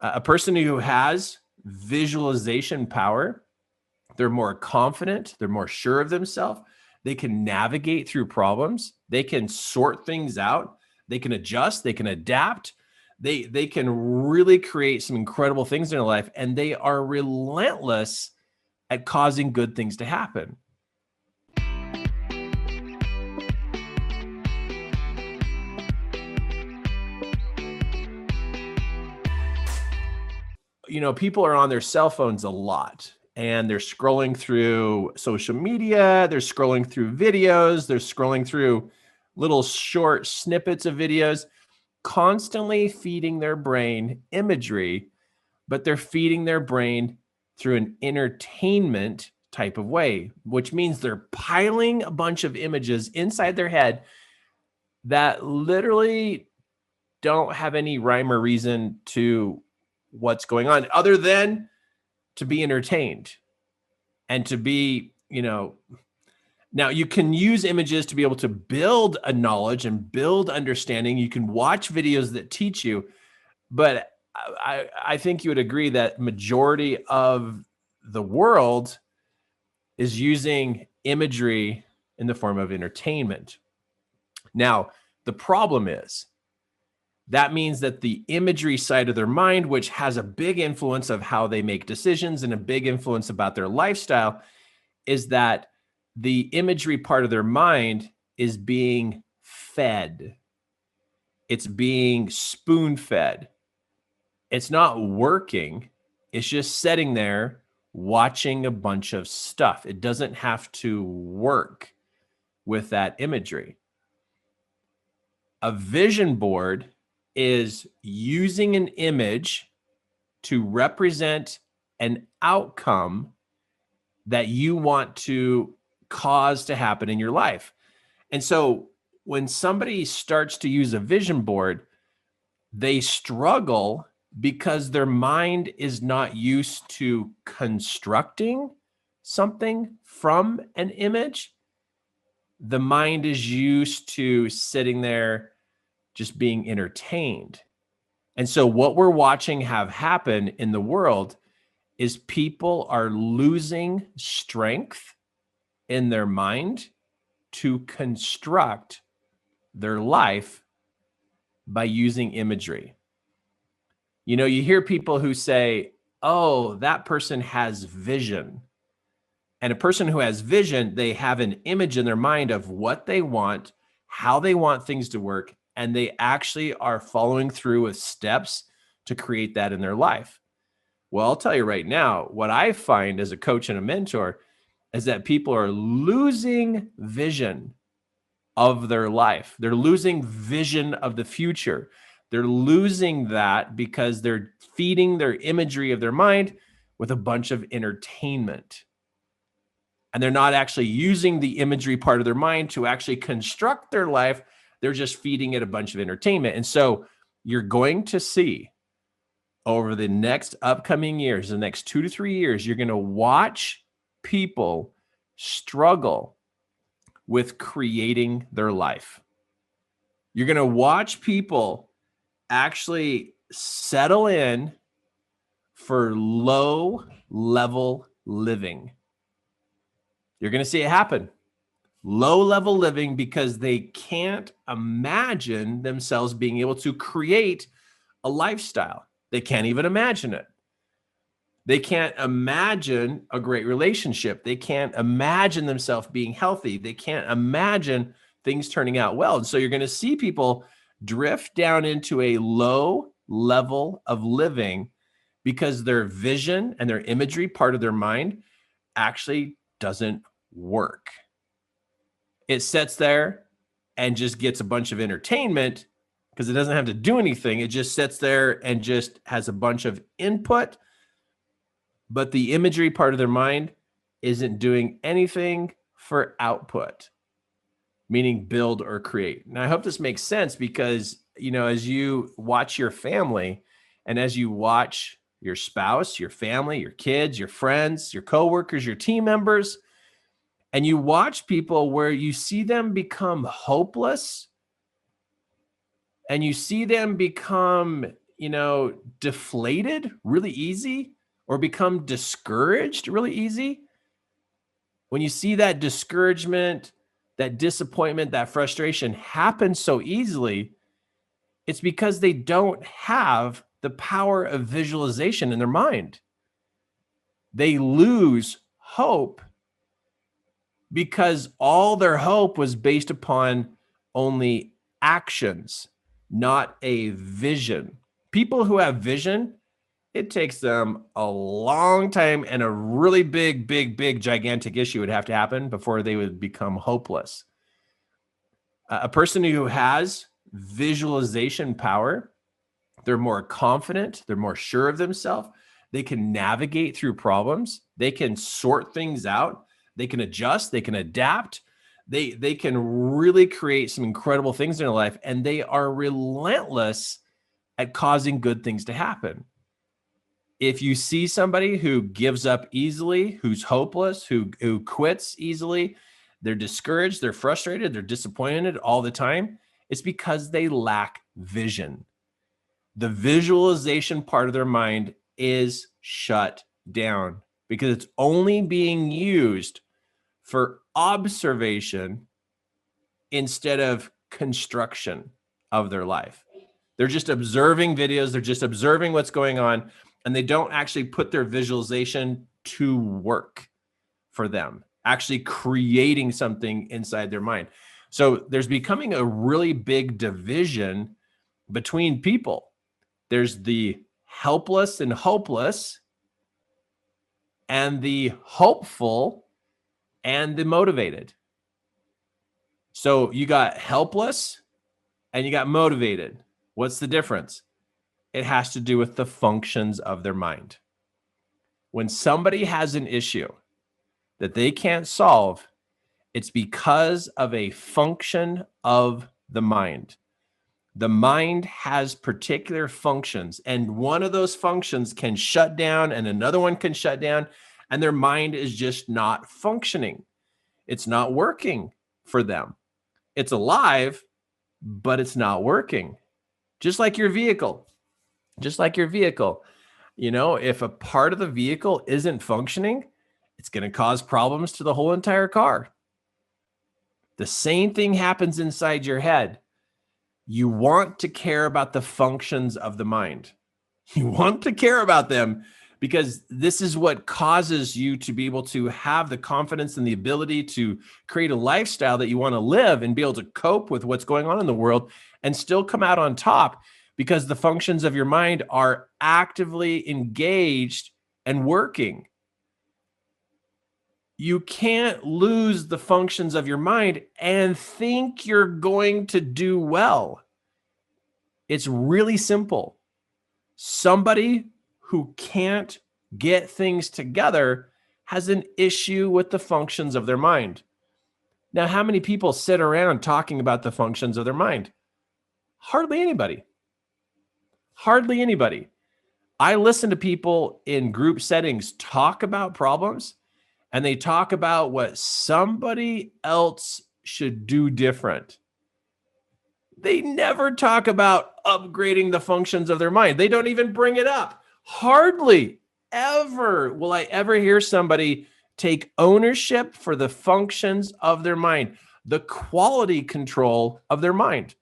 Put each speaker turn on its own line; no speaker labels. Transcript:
A person who has visualization power, they're more confident, they're more sure of themselves. They can navigate through problems. They can sort things out. They can adjust. They can adapt. They can really create some incredible things in their life, and they are relentless at causing good things to happen. You know, people are on their cell phones a lot, and they're scrolling through social media, they're scrolling through videos, they're scrolling through little short snippets of videos, constantly feeding their brain imagery, but they're feeding their brain through an entertainment type of way, which means they're piling a bunch of images inside their head that literally don't have any rhyme or reason to what's going on other than to be entertained and to be, now you can use images to be able to build a knowledge and build understanding. You can watch videos that teach you, but I think you would agree that majority of the world is using imagery in the form of entertainment. Now, the problem is that means that the imagery side of their mind, which has a big influence of how they make decisions and a big influence about their lifestyle, is that the imagery part of their mind is being fed. It's being spoon-fed. It's not working. It's just sitting there watching a bunch of stuff. It doesn't have to work with that imagery. A vision board is using an image to represent an outcome that you want to cause to happen in your life. And so when somebody starts to use a vision board, they struggle because their mind is not used to constructing something from an image. The mind is used to sitting there just being entertained. And so what we're watching have happen in the world is people are losing strength in their mind to construct their life by using imagery. You know, you hear people who say, oh, that person has vision. And a person who has vision, they have an image in their mind of what they want, how they want things to work, and they actually are following through with steps to create that in their life. Well, I'll tell you right now, what I find as a coach and a mentor is that people are losing vision of their life. They're losing vision of the future. They're losing that because they're feeding their imagery of their mind with a bunch of entertainment. And they're not actually using the imagery part of their mind to actually construct their life. They're just feeding it a bunch of entertainment. And so you're going to see over the next upcoming years, the next 2 to 3 years, you're going to watch people struggle with creating their life. You're going to watch people actually settle in for low level living. You're going to see it happen. Low level living because they can't imagine themselves being able to create a lifestyle. They can't even imagine it. They can't imagine a great relationship. They can't imagine themselves being healthy. They can't imagine things turning out well. And so you're going to see people drift down into a low level of living because their vision and their imagery, part of their mind, actually doesn't work. It sits there and just gets a bunch of entertainment because it doesn't have to do anything. It just sits there and just has a bunch of input, but the imagery part of their mind isn't doing anything for output, meaning build or create. Now, I hope this makes sense because, you know, as you watch your family and as you watch your spouse, your family, your kids, your friends, your coworkers, your team members, and you watch people where you see them become hopeless and you see them become, deflated really easy or become discouraged really easy, when you see that discouragement, that disappointment, that frustration happen so easily, it's because they don't have the power of visualization in their mind. They lose hope because all their hope was based upon only actions, not a vision. People who have vision, it takes them a long time, and a really big, gigantic issue would have to happen before they would become hopeless. A person who has visualization power, they're more confident, they're more sure of themselves, they can navigate through problems, they can sort things out, they can adjust, they can adapt, they can really create some incredible things in their life, and they are relentless at causing good things to happen. If you see somebody who gives up easily, who's hopeless, who quits easily, they're discouraged, they're frustrated, they're disappointed all the time, it's because they lack vision. The visualization part of their mind is shut down because it's only being used for observation instead of construction of their life. They're just observing videos, they're just observing what's going on, and they don't actually put their visualization to work for them, actually creating something inside their mind. So there's becoming a really big division between people. There's the helpless and hopeless, and the hopeful and the motivated. So you got helpless and you got motivated. What's the difference? It has to do with the functions of their mind. When somebody has an issue that they can't solve, it's because of a function of the mind. The mind has particular functions, and one of those functions can shut down and another one can shut down, and their mind is just not functioning. It's not working for them. It's alive, but it's not working. Just like your vehicle. If a part of the vehicle isn't functioning, it's going to cause problems to the whole entire car. The same thing happens inside your head. You want to care about the functions of the mind. You want to care about them because this is what causes you to be able to have the confidence and the ability to create a lifestyle that you want to live and be able to cope with what's going on in the world and still come out on top, because the functions of your mind are actively engaged and working. You can't lose the functions of your mind and think you're going to do well. It's really simple. Somebody who can't get things together has an issue with the functions of their mind. Now, how many people sit around talking about the functions of their mind? Hardly anybody. Hardly anybody. I listen to people in group settings talk about problems, and they talk about what somebody else should do different. They never talk about upgrading the functions of their mind. They don't even bring it up. Hardly ever will I ever hear somebody take ownership for the functions of their mind, the quality control of their mind.